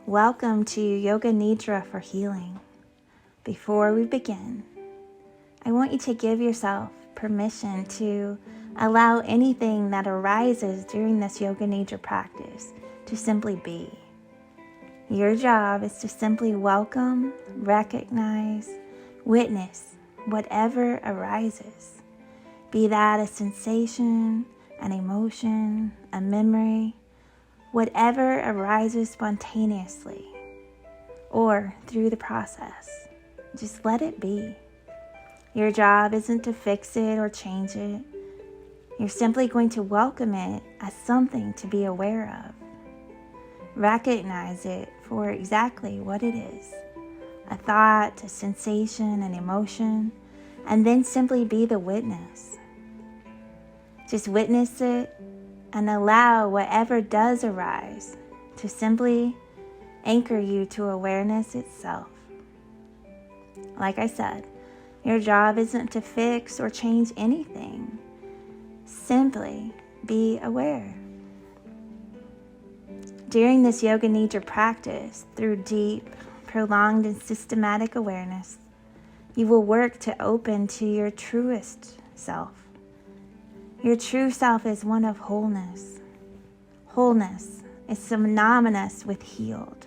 Welcome to Yoga Nidra for healing. Before we begin, I want you to give yourself permission to allow anything that arises during this Yoga Nidra practice to simply be. Your job is to simply welcome, recognize, witness whatever arises. Be that a sensation, an emotion, a memory, whatever arises spontaneously or through the process. Just let it be. Your job isn't to fix it or change it. You're simply going to welcome it as something to be aware of. Recognize it for exactly what it is, a thought, a sensation, an emotion, and then simply be the witness. Just witness it and allow whatever does arise to simply anchor you to awareness itself. Like I said, your job isn't to fix or change anything. Simply be aware. During this Yoga Nidra practice, through deep, prolonged, and systematic awareness, you will work to open to your truest self. Your true self is one of wholeness. Wholeness is synonymous with healed.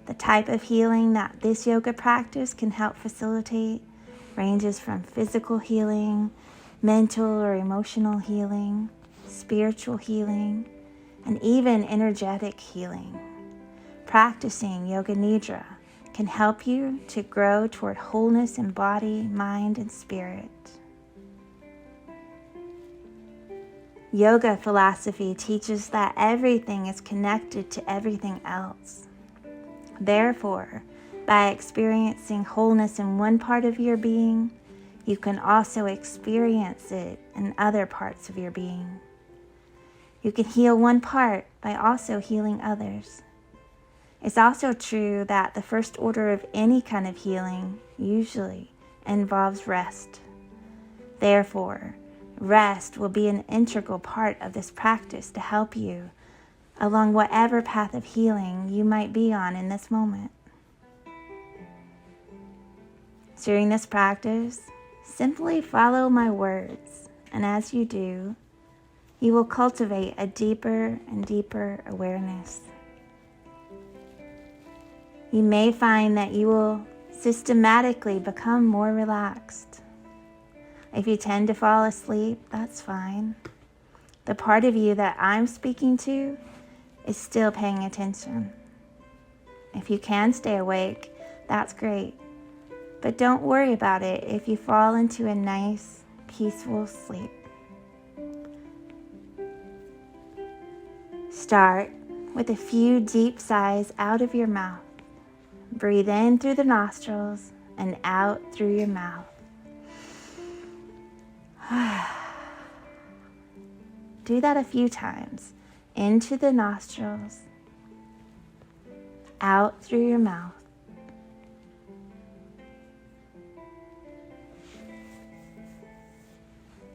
The type of healing that this yoga practice can help facilitate ranges from physical healing, mental or emotional healing, spiritual healing, and even energetic healing. Practicing Yoga Nidra can help you to grow toward wholeness in body, mind, and spirit. Yoga philosophy teaches that everything is connected to everything else. Therefore, by experiencing wholeness in one part of your being, you can also experience it in other parts of your being. You can heal one part by also healing others. It's also true that the first order of any kind of healing usually involves rest. Therefore, rest will be an integral part of this practice to help you along whatever path of healing you might be on in this moment. During this practice, simply follow my words, and as you do, you will cultivate a deeper and deeper awareness. You may find that you will systematically become more relaxed. If you tend to fall asleep, that's fine. The part of you that I'm speaking to is still paying attention. If you can stay awake, that's great. But don't worry about it if you fall into a nice, peaceful sleep. Start with a few deep sighs out of your mouth. Breathe in through the nostrils and out through your mouth. Do that a few times. Into the nostrils, out through your mouth.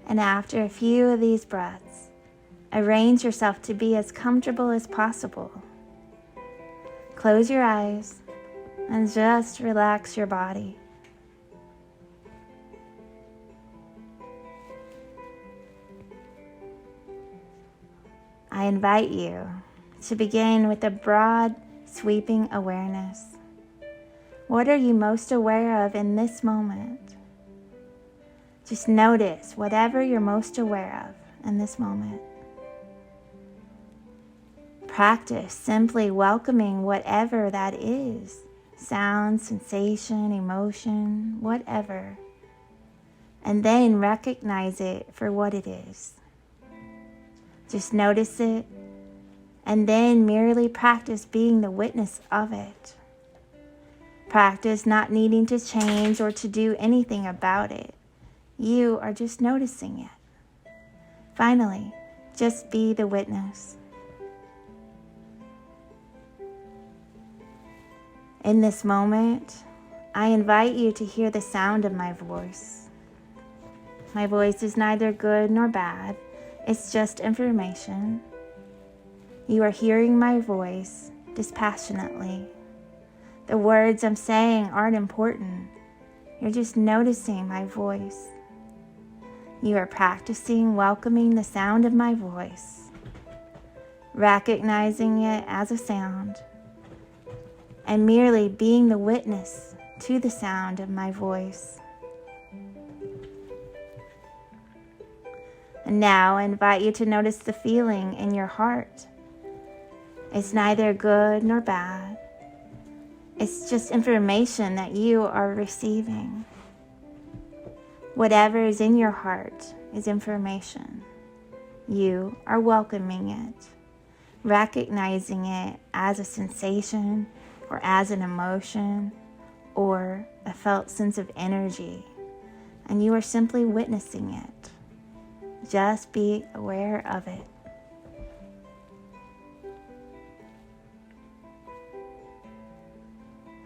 And after a few of these breaths, arrange yourself to be as comfortable as possible. Close your eyes and just relax your body. I invite you to begin with a broad, sweeping awareness. What are you most aware of in this moment? Just notice whatever you're most aware of in this moment. Practice simply welcoming whatever that is. Sound, sensation, emotion, whatever. And then recognize it for what it is. Just notice it, and then merely practice being the witness of it. Practice not needing to change or to do anything about it. You are just noticing it. Finally, just be the witness. In this moment, I invite you to hear the sound of my voice. My voice is neither good nor bad. It's just information. You are hearing my voice dispassionately. The words I'm saying aren't important. You're just noticing my voice. You are practicing welcoming the sound of my voice, recognizing it as a sound, and merely being the witness to the sound of my voice. And now I invite you to notice the feeling in your heart. It's neither good nor bad. It's just information that you are receiving. Whatever is in your heart is information. You are welcoming it, recognizing it as a sensation or as an emotion or a felt sense of energy, and you are simply witnessing it. Just be aware of it.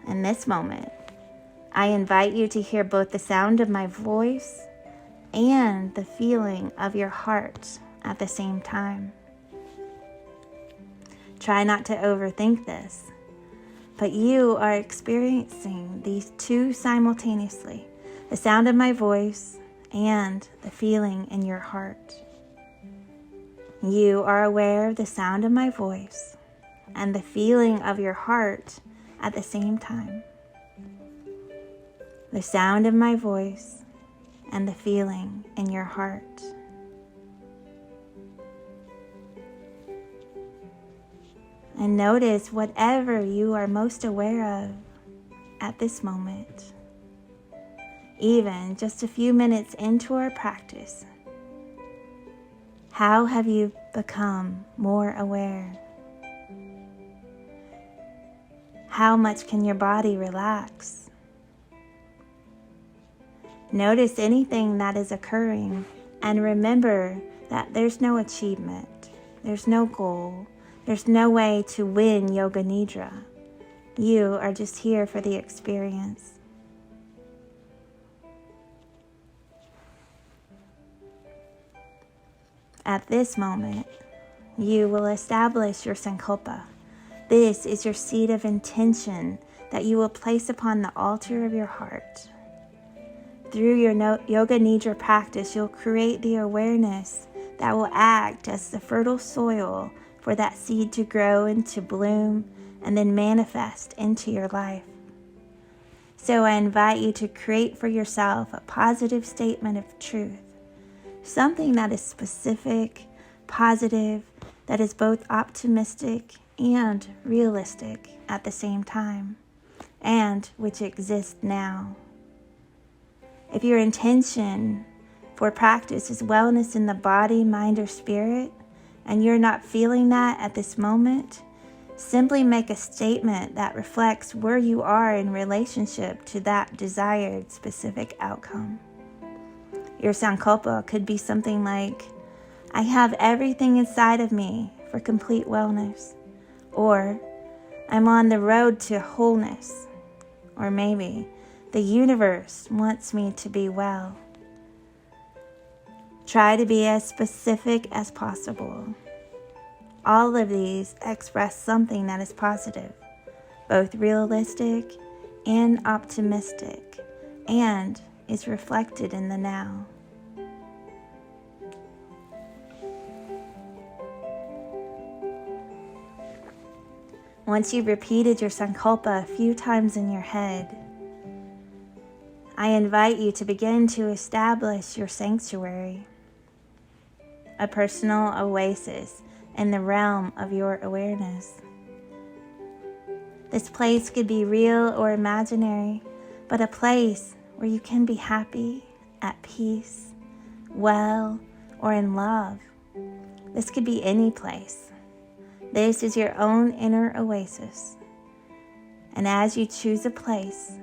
In this moment, I invite you to hear both the sound of my voice and the feeling of your heart at the same time. Try not to overthink this, but you are experiencing these two simultaneously, the sound of my voice and the feeling in your heart. You are aware of the sound of my voice and the feeling of your heart at the same time. The sound of my voice and the feeling in your heart. And notice whatever you are most aware of at this moment. Even just a few minutes into our practice, how have you become more aware? How much can your body relax? Notice anything that is occurring and remember that there's no achievement, there's no goal, there's no way to win Yoga Nidra. You are just here for the experience. At this moment, you will establish your sankalpa. This is your seed of intention that you will place upon the altar of your heart. Through your Yoga Nidra practice, you'll create the awareness that will act as the fertile soil for that seed to grow and to bloom and then manifest into your life. So I invite you to create for yourself a positive statement of truth, something that is specific, positive, that is both optimistic and realistic at the same time, and which exists now. If your intention for practice is wellness in the body, mind, or spirit, and you're not feeling that at this moment, simply make a statement that reflects where you are in relationship to that desired specific outcome. Your sankalpa could be something like, I have everything inside of me for complete wellness. Or, I'm on the road to wholeness. Or maybe, the universe wants me to be well. Try to be as specific as possible. All of these express something that is positive, both realistic and optimistic, and is reflected in the now. Once you've repeated your sankalpa a few times in your head, I invite you to begin to establish your sanctuary, a personal oasis in the realm of your awareness. This place could be real or imaginary, but a place where you can be happy, at peace, well, or in love. This could be any place. This is your own inner oasis. And as you choose a place,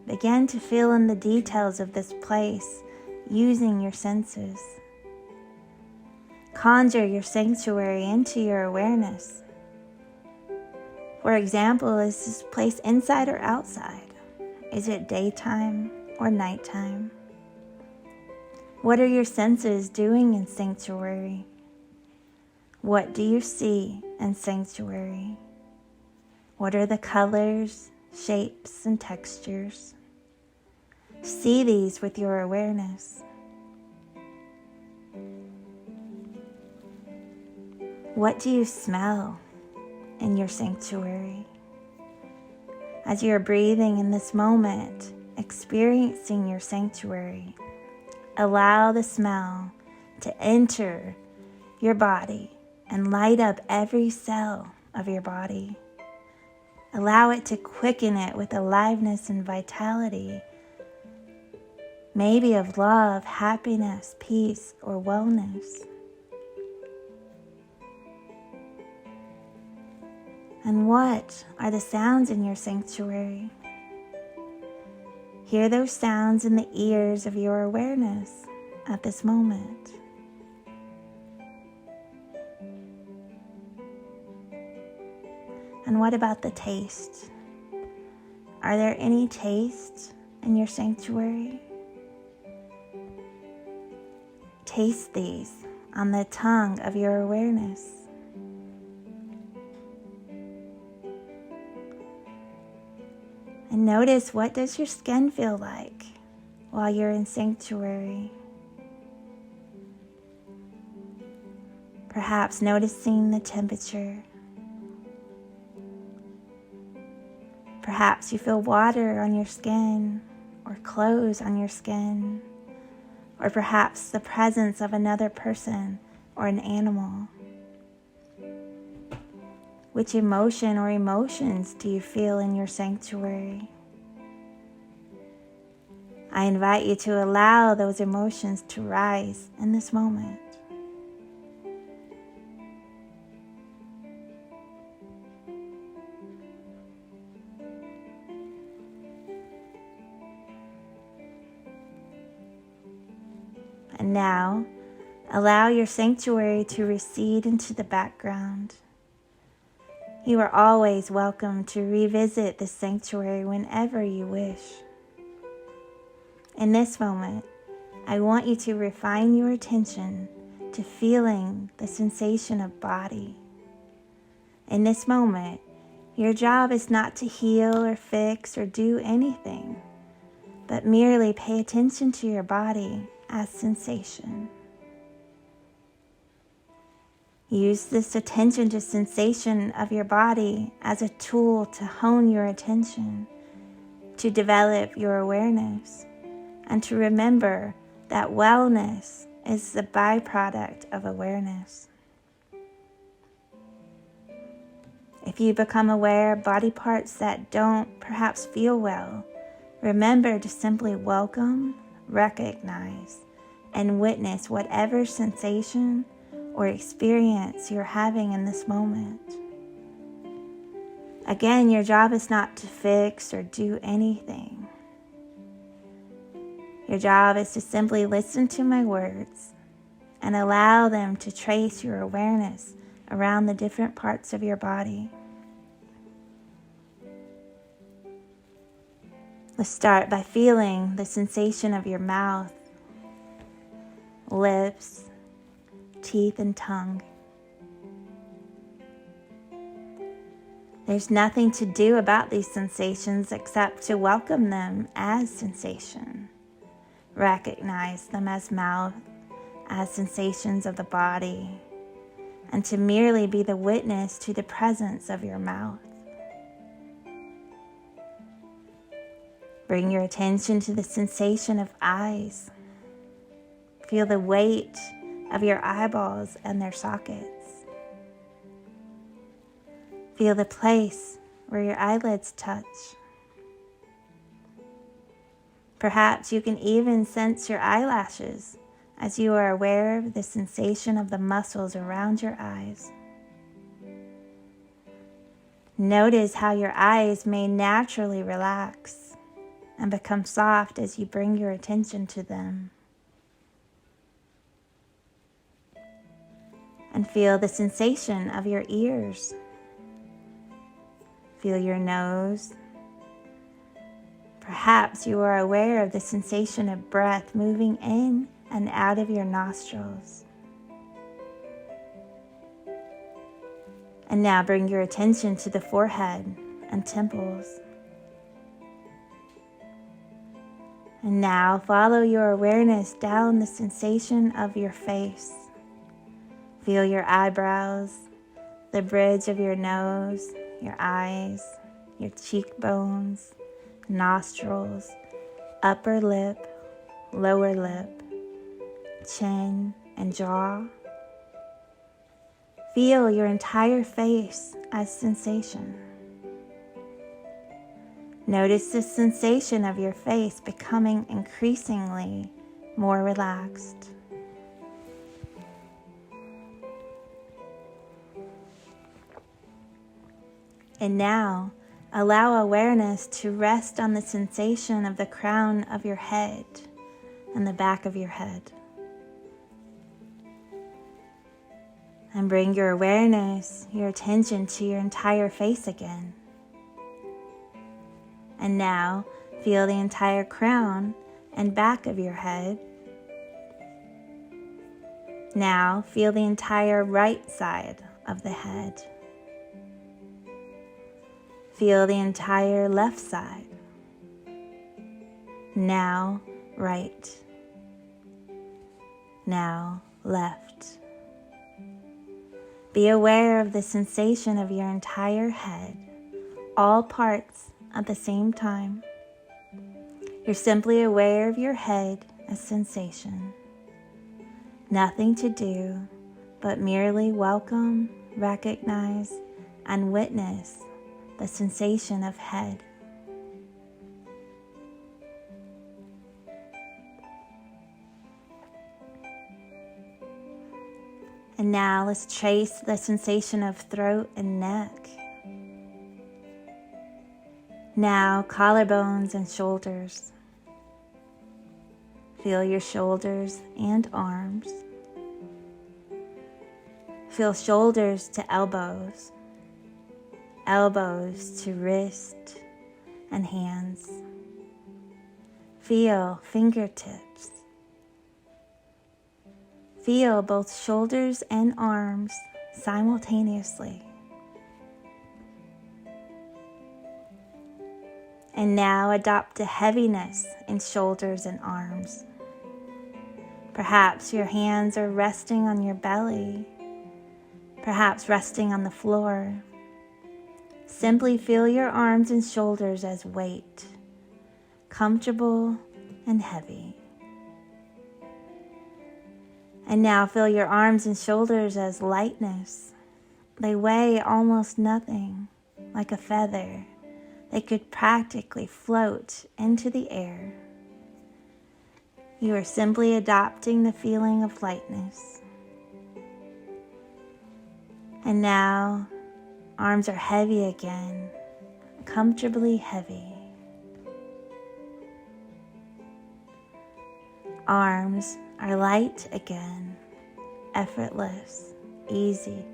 begin to fill in the details of this place using your senses. Conjure your sanctuary into your awareness. For example, is this place inside or outside? Is it daytime or nighttime? What are your senses doing in sanctuary? What do you see in sanctuary? What are the colors, shapes, and textures? See these with your awareness. What do you smell in your sanctuary? As you are breathing in this moment, experiencing your sanctuary, allow the smell to enter your body and light up every cell of your body. Allow it to quicken it with aliveness and vitality, maybe of love, happiness, peace, or wellness. And what are the sounds in your sanctuary? Hear those sounds in the ears of your awareness at this moment. And what about the taste? Are there any tastes in your sanctuary? Taste these on the tongue of your awareness. And notice, what does your skin feel like while you're in sanctuary? Perhaps noticing the temperature. Perhaps you feel water on your skin or clothes on your skin, or perhaps the presence of another person or an animal. Which emotion or emotions do you feel in your sanctuary? I invite you to allow those emotions to rise in this moment. And now, allow your sanctuary to recede into the background. You are always welcome to revisit this sanctuary whenever you wish. In this moment, I want you to refine your attention to feeling the sensation of body. In this moment, your job is not to heal or fix or do anything, but merely pay attention to your body as sensation. Use this attention to sensation of your body as a tool to hone your attention, to develop your awareness, and to remember that wellness is the byproduct of awareness. If you become aware of body parts that don't perhaps feel well, remember to simply welcome, recognize, and witness whatever sensation or experience you're having in this moment. Again, your job is not to fix or do anything. Your job is to simply listen to my words and allow them to trace your awareness around the different parts of your body. Let's start by feeling the sensation of your mouth, lips, teeth, and tongue. There's nothing to do about these sensations except to welcome them as sensation. Recognize them as mouth, as sensations of the body, and to merely be the witness to the presence of your mouth. Bring your attention to the sensation of eyes. Feel the weight of your eyeballs and their sockets. Feel the place where your eyelids touch. Perhaps you can even sense your eyelashes as you are aware of the sensation of the muscles around your eyes. Notice how your eyes may naturally relax and become soft as you bring your attention to them. And feel the sensation of your ears. Feel your nose. Perhaps you are aware of the sensation of breath moving in and out of your nostrils. And now bring your attention to the forehead. and temples. And now follow your awareness down the sensation of your face. Feel your eyebrows, the bridge of your nose, your eyes, your cheekbones, nostrils, upper lip, lower lip, chin, and jaw. Feel your entire face as sensation. Notice the sensation of your face becoming increasingly more relaxed. And now, allow awareness to rest on the sensation of the crown of your head and the back of your head. And bring your awareness, your attention to your entire face again. And now, feel the entire crown and back of your head. Now, feel the entire right side of the head. Feel the entire left side. Now, right. Now, left. Be aware of the sensation of your entire head, all parts at the same time. You're simply aware of your head as sensation. Nothing to do but merely welcome, recognize, and witness the sensation of head. And now let's trace the sensation of throat and neck. Now collarbones and shoulders. Feel your shoulders and arms. Feel shoulders to elbows, elbows to wrist and hands. Feel fingertips. Feel both shoulders and arms simultaneously. And now adopt a heaviness in shoulders and arms. Perhaps your hands are resting on your belly, perhaps resting on the floor. Simply feel your arms and shoulders as weight, comfortable and heavy. And now feel your arms and shoulders as lightness. They weigh almost nothing, like a feather. They could practically float into the air. You are simply adopting the feeling of lightness. And now, arms are heavy again, comfortably heavy. Arms are light again, effortless, easy.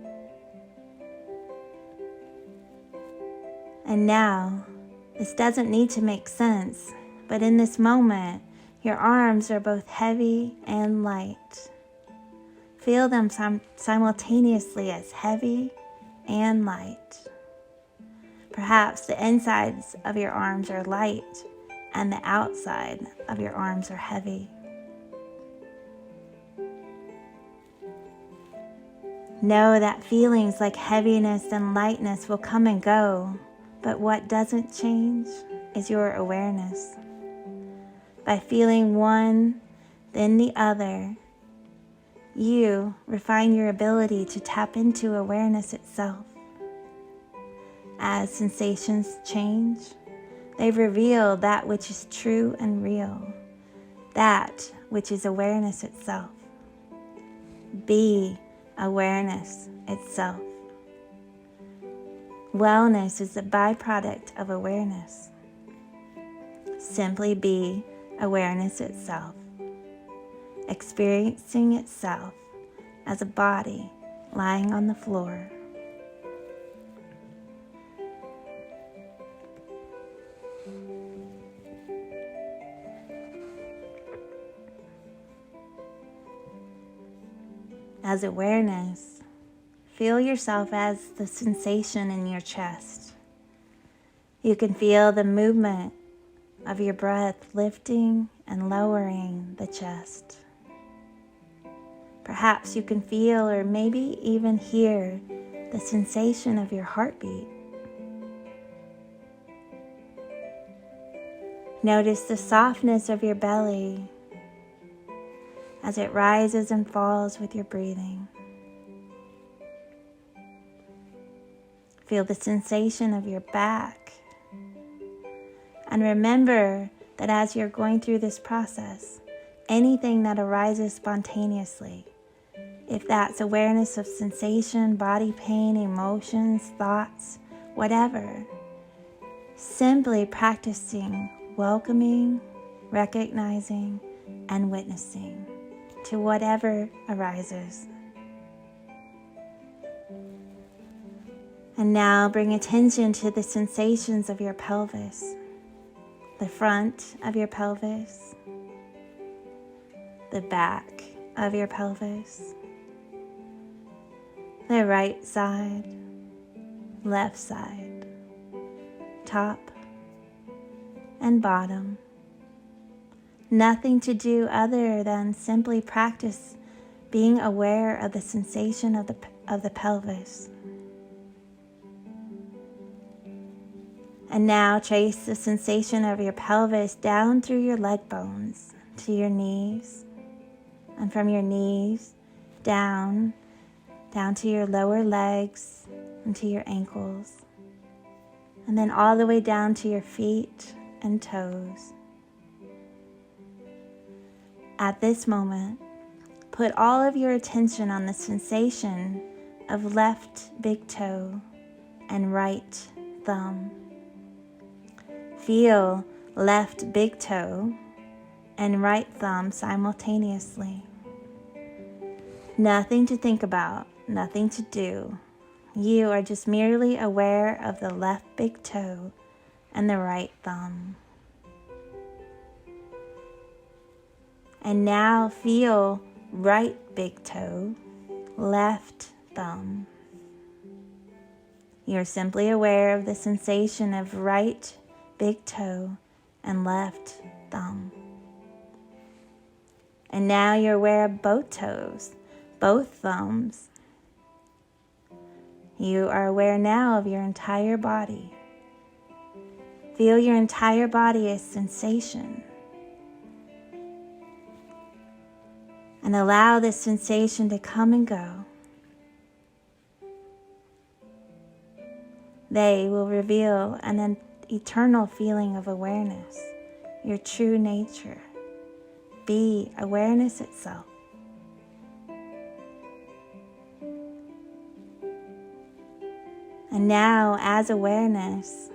And now, this doesn't need to make sense, but in this moment, your arms are both heavy and light. Feel them simultaneously as heavy and light. Perhaps the insides of your arms are light and the outside of your arms are heavy. Know that feelings like heaviness and lightness will come and go, but what doesn't change is your awareness. By feeling one, then the other, you refine your ability to tap into awareness itself. As sensations change, they reveal that which is true and real, that which is awareness itself. Be awareness itself. Wellness is a byproduct of awareness. Simply be awareness itself, experiencing itself as a body lying on the floor. As awareness, feel yourself as the sensation in your chest. You can feel the movement of your breath lifting and lowering the chest. Perhaps you can feel or maybe even hear the sensation of your heartbeat. Notice the softness of your belly as it rises and falls with your breathing. Feel the sensation of your back. And remember that as you're going through this process, anything that arises spontaneously, if that's awareness of sensation, body pain, emotions, thoughts, whatever, simply practicing welcoming, recognizing, and witnessing to whatever arises. And now bring attention to the sensations of your pelvis, the front of your pelvis, the back of your pelvis, the right side, left side, top and bottom. Nothing to do other than simply practice being aware of the sensation of the pelvis. And now trace the sensation of your pelvis down through your leg bones to your knees, and from your knees down to your lower legs and to your ankles, and then all the way down to your feet and toes. At this moment, put all of your attention on the sensation of left big toe and right thumb. Feel left big toe and right thumb simultaneously. Nothing to think about, nothing to do. You are just merely aware of the left big toe and the right thumb. And now feel right big toe, left thumb. You're simply aware of the sensation of right big toe and left thumb. And now you're aware of both toes, both thumbs. You are aware now of your entire body. Feel your entire body as sensation. And allow this sensation to come and go. They will reveal an eternal feeling of awareness, your true nature. Be awareness itself. And now, as awareness,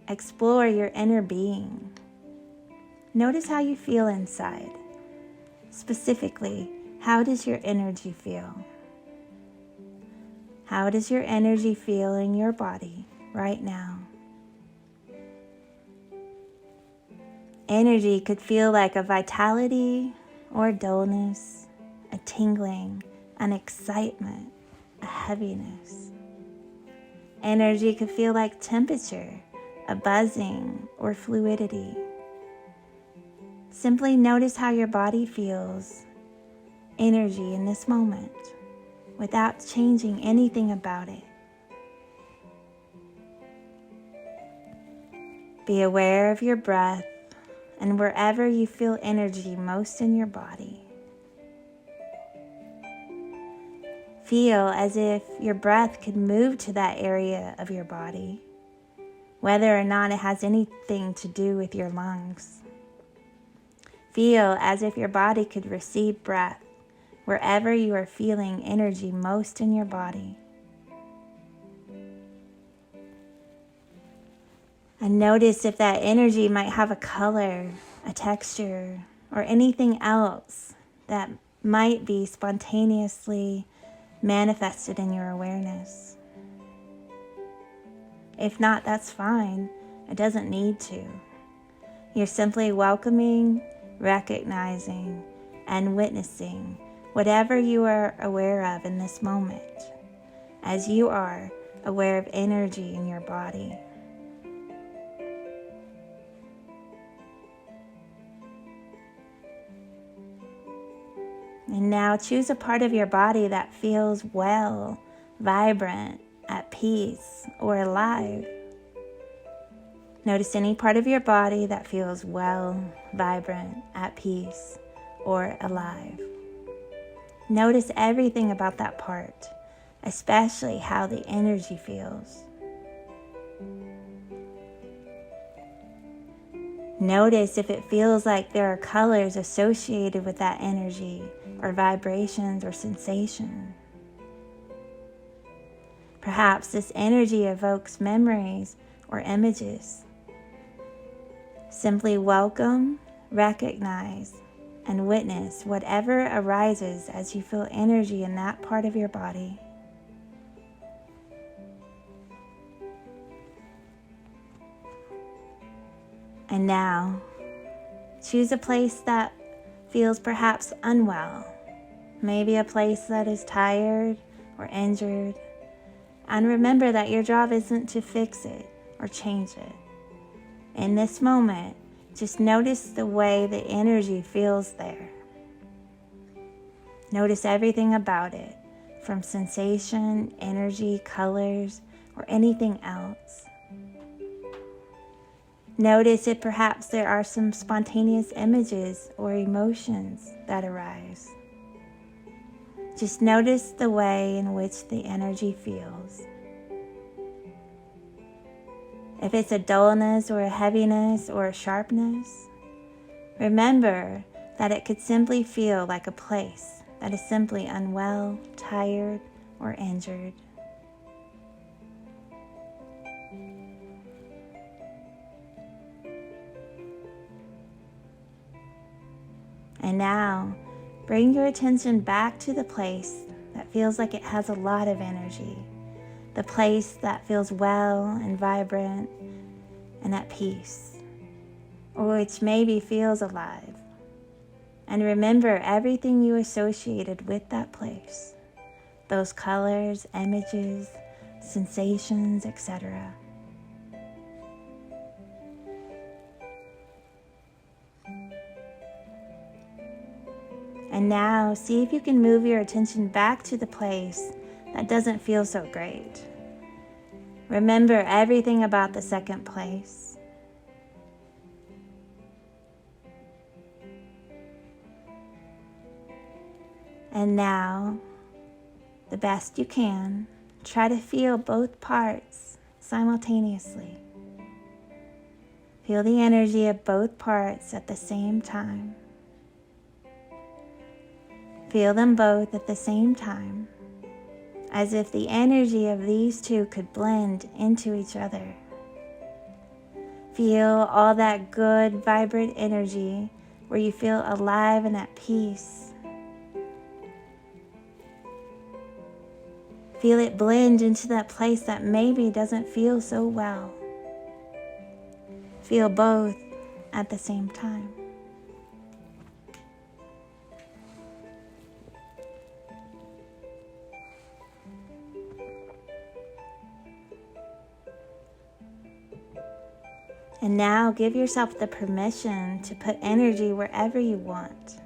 explore your inner being. Notice how you feel inside. Specifically, how does your energy feel? How does your energy feel in your body right now? Energy could feel like a vitality or dullness, a tingling, an excitement, a heaviness. Energy could feel like temperature, a buzzing, or fluidity. Simply notice how your body feels energy in this moment without changing anything about it. Be aware of your breath and wherever you feel energy most in your body. Feel as if your breath could move to that area of your body, whether or not it has anything to do with your lungs. Feel as if your body could receive breath wherever you are feeling energy most in your body. And notice if that energy might have a color, a texture, or anything else that might be spontaneously manifested in your awareness. If not, that's fine. It doesn't need to. You're simply welcoming, recognizing, and witnessing whatever you are aware of in this moment, as you are aware of energy in your body. And now choose a part of your body that feels well, vibrant, at peace, or alive. Notice any part of your body that feels well, vibrant, at peace, or alive. Notice everything about that part, especially how the energy feels. Notice if it feels like there are colors associated with that energy, or vibrations or sensation. Perhaps this energy evokes memories or images. Simply welcome, recognize, and witness whatever arises as you feel energy in that part of your body. And now, choose a place that feels perhaps unwell, maybe a place that is tired or injured, and remember that your job isn't to fix it or change it. In this moment, just notice the way the energy feels there. Notice everything about it, from sensation, energy, colors, or anything else. Notice if perhaps there are some spontaneous images or emotions that arise. Just notice the way in which the energy feels. If it's a dullness or a heaviness or a sharpness, remember that it could simply feel like a place that is simply unwell, tired, or injured. And now, bring your attention back to the place that feels like it has a lot of energy. The place that feels well and vibrant and at peace, or which maybe feels alive. And remember everything you associated with that place, those colors, images, sensations, etc. And now, see if you can move your attention back to the place that doesn't feel so great. Remember everything about the second place. And now, the best you can, try to feel both parts simultaneously. Feel the energy of both parts at the same time. Feel them both at the same time, as if the energy of these two could blend into each other. Feel all that good, vibrant energy where you feel alive and at peace. Feel it blend into that place that maybe doesn't feel so well. Feel both at the same time. And now give yourself the permission to put energy wherever you want.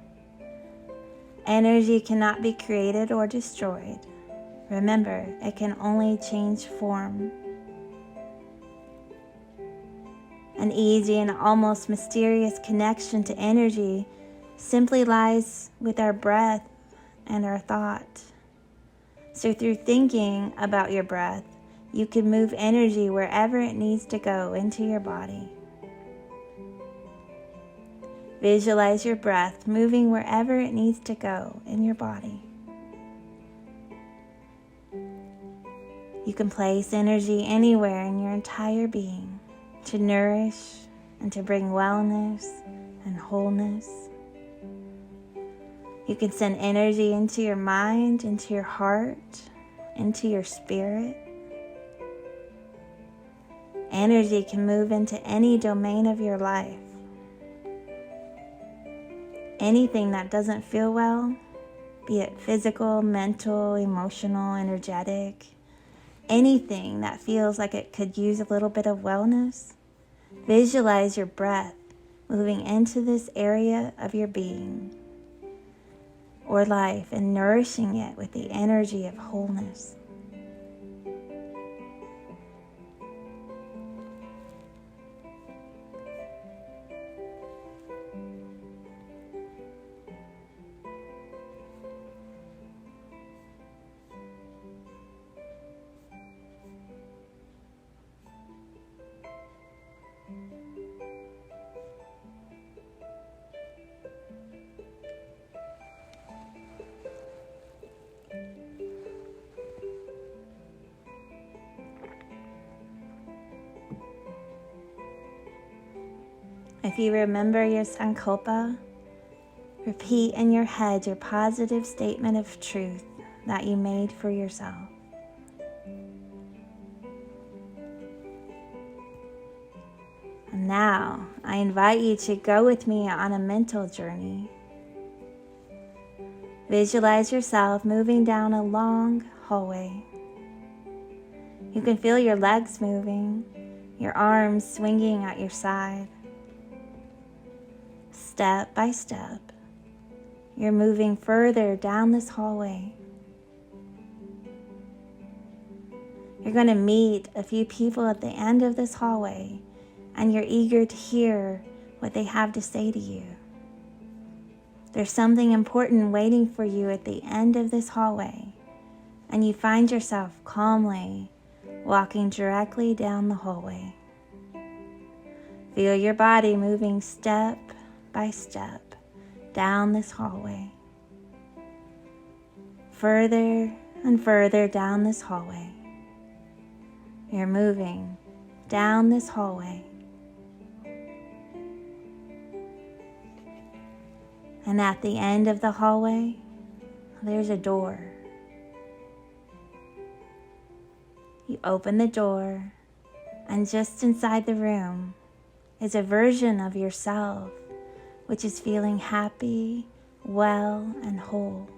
Energy cannot be created or destroyed. Remember, it can only change form. An easy and almost mysterious connection to energy simply lies with our breath and our thought. So through thinking about your breath, you can move energy wherever it needs to go into your body. Visualize your breath moving wherever it needs to go in your body. You can place energy anywhere in your entire being to nourish and to bring wellness and wholeness. You can send energy into your mind, into your heart, into your spirit. Energy can move into any domain of your life. Anything that doesn't feel well, be it physical, mental, emotional, energetic, anything that feels like it could use a little bit of wellness, visualize your breath moving into this area of your being. or life and nourishing it with the energy of wholeness. If you remember your sankalpa, repeat in your head your positive statement of truth that you made for yourself. And now, I invite you to go with me on a mental journey. Visualize yourself moving down a long hallway. You can feel your legs moving, your arms swinging at your side. Step by step, you're moving further down this hallway. You're going to meet a few people at the end of this hallway, and you're eager to hear what they have to say to you. There's something important waiting for you at the end of this hallway, and you find yourself calmly walking directly down the hallway. Feel your body moving step by step down this hallway. Further and further down this hallway. You're moving down this hallway. And at the end of the hallway, there's a door. You open the door, and just inside the room is a version of yourself which is feeling happy, well, and whole.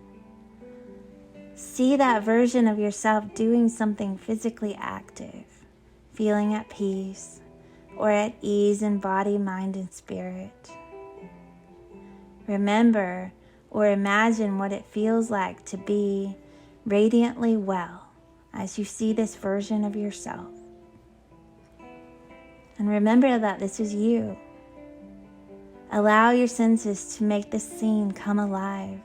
See that version of yourself doing something physically active, feeling at peace or at ease in body, mind, and spirit. Remember or imagine what it feels like to be radiantly well as you see this version of yourself. And remember that this is you. Allow your senses to make this scene come alive.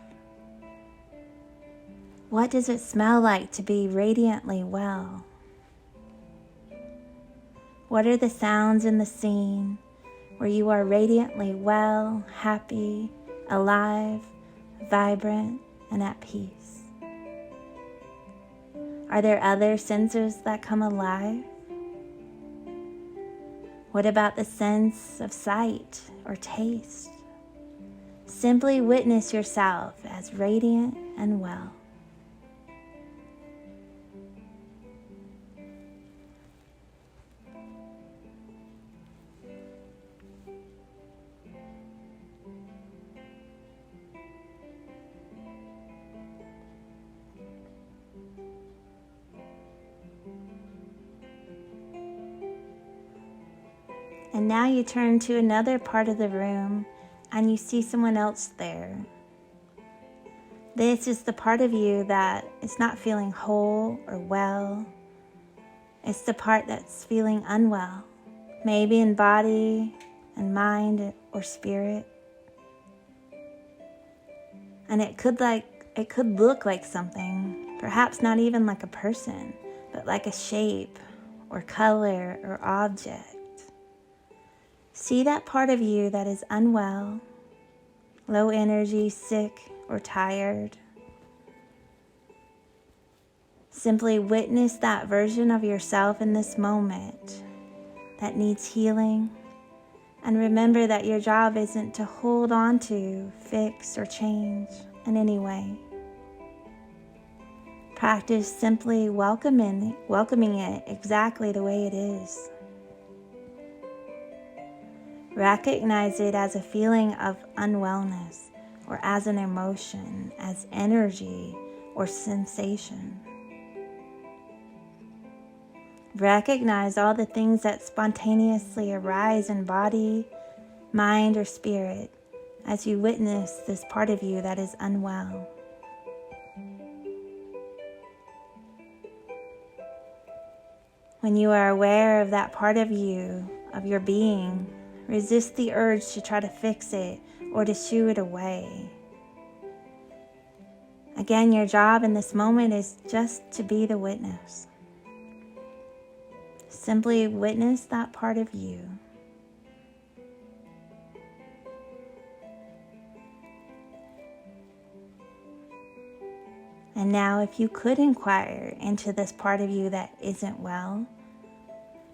What does it smell like to be radiantly well? What are the sounds in the scene where you are radiantly well, happy, alive, vibrant, and at peace? Are there other senses that come alive? What about the sense of sight or taste? Simply witness yourself as radiant and well. And now you turn to another part of the room and you see someone else there. This is the part of you that is not feeling whole or well. It's the part that's feeling unwell, maybe in body and mind or spirit. And it could look like something, perhaps not even like a person, but like a shape or color or object. See that part of you that is unwell, low energy, sick, or tired. Simply witness that version of yourself in this moment that needs healing, and remember that your job isn't to hold on to, fix, or change in any way. Practice simply welcoming it exactly the way it is. Recognize it as a feeling of unwellness, or as an emotion, as energy or sensation. Recognize all the things that spontaneously arise in body, mind, or spirit as you witness this part of you that is unwell. When you are aware of that part of you, of your being, resist the urge to try to fix it or to shoo it away. Again, your job in this moment is just to be the witness. Simply witness that part of you. And now, if you could inquire into this part of you that isn't well,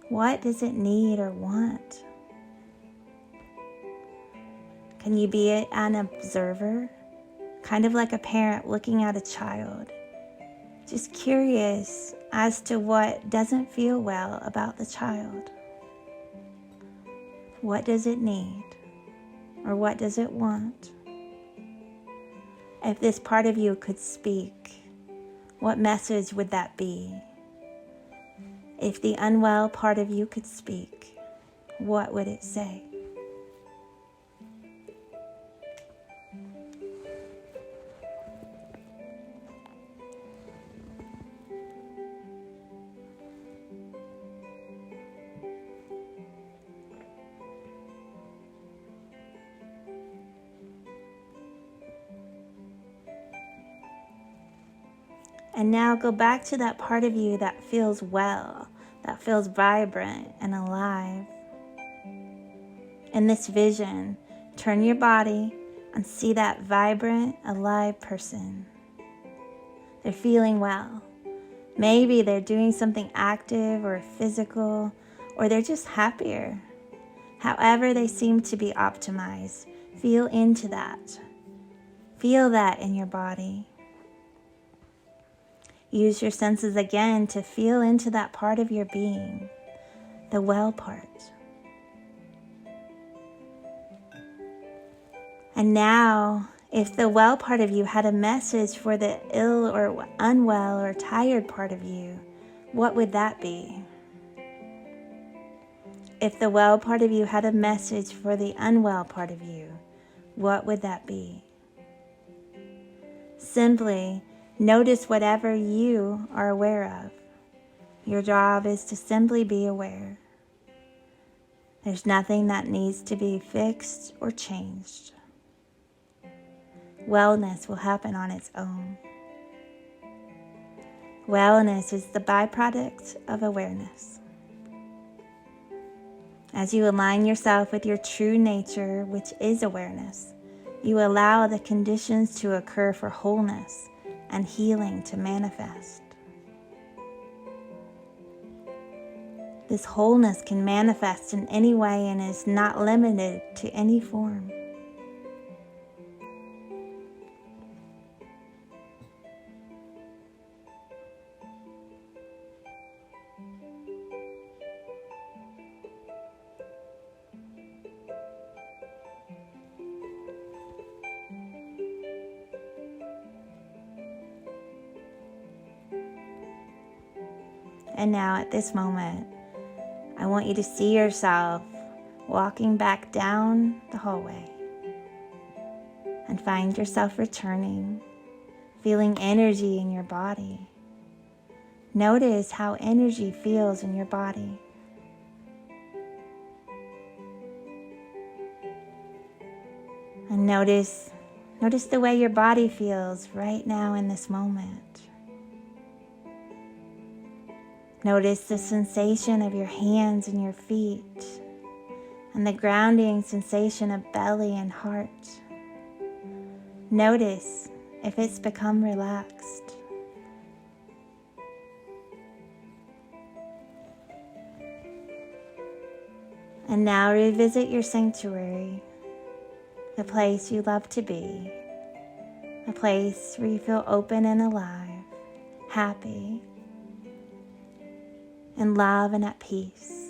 what does it need or want? Can you be an observer? Kind of like a parent looking at a child, just curious as to what doesn't feel well about the child. What does it need? Or what does it want? If this part of you could speak, what message would that be? If the unwell part of you could speak, what would it say? And now go back to that part of you that feels well, that feels vibrant and alive. In this vision, turn your body and see that vibrant, alive person. They're feeling well. Maybe they're doing something active or physical, or they're just happier. However they seem to be optimized, feel into that. Feel that in your body. Use your senses again to feel into that part of your being, the well part. And now, if the well part of you had a message for the ill or unwell or tired part of you, what would that be? If the well part of you had a message for the unwell part of you, what would that be? Simply notice whatever you are aware of. Your job is to simply be aware. There's nothing that needs to be fixed or changed. Wellness will happen on its own. Wellness is the byproduct of awareness. As you align yourself with your true nature, which is awareness, you allow the conditions to occur for wholeness and healing to manifest. This wholeness can manifest in any way and is not limited to any form. And now at this moment, I want you to see yourself walking back down the hallway and find yourself returning, feeling energy in your body. Notice how energy feels in your body. And notice the way your body feels right now in this moment. Notice the sensation of your hands and your feet, and the grounding sensation of belly and heart. Notice if it's become relaxed. And now revisit your sanctuary, the place you love to be, a place where you feel open and alive, happy, in love and at peace.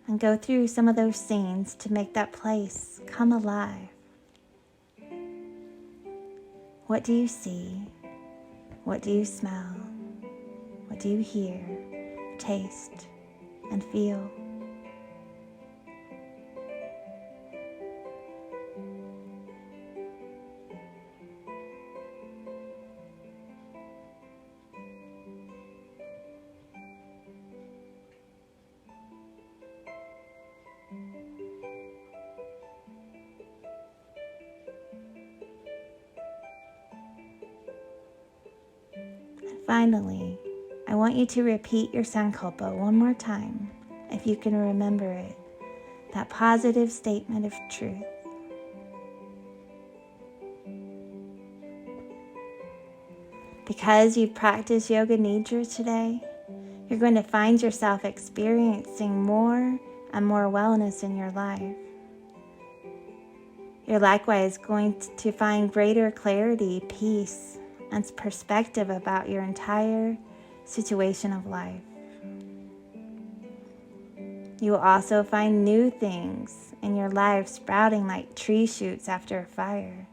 And go through some of those scenes to make that place come alive. What do you see? What do you smell? What do you hear, taste, and feel? Finally, I want you to repeat your sankalpa one more time, if you can remember it, that positive statement of truth. Because you've practiced Yoga Nidra today, you're going to find yourself experiencing more and more wellness in your life. You're likewise going to find greater clarity, peace, and perspective about your entire situation of life. You will also find new things in your life sprouting like tree shoots after a fire.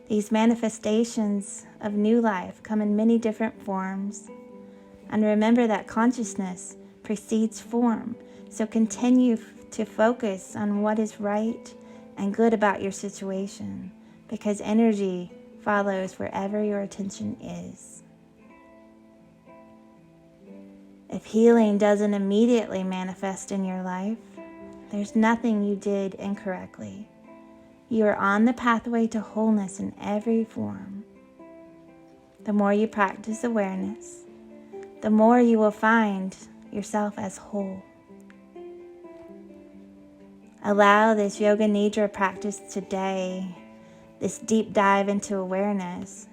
These manifestations of new life come in many different forms. And remember that consciousness precedes form, so continue to focus on what is right and good about your situation, because energy follows wherever your attention is. If healing doesn't immediately manifest in your life, there's nothing you did incorrectly. You are on the pathway to wholeness in every form. The more you practice awareness, the more you will find yourself as whole. Allow this Yoga Nidra practice today, this deep dive into awareness,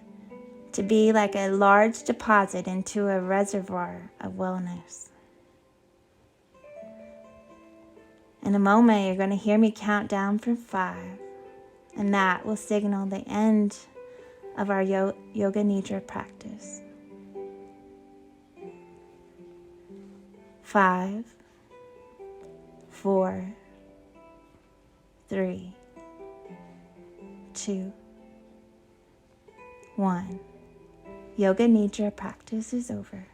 to be like a large deposit into a reservoir of wellness. In a moment, you're going to hear me count down from 5, and that will signal the end of our Yoga Nidra practice. 5, 4, 3, 2, 1. Yoga Nidra practice is over.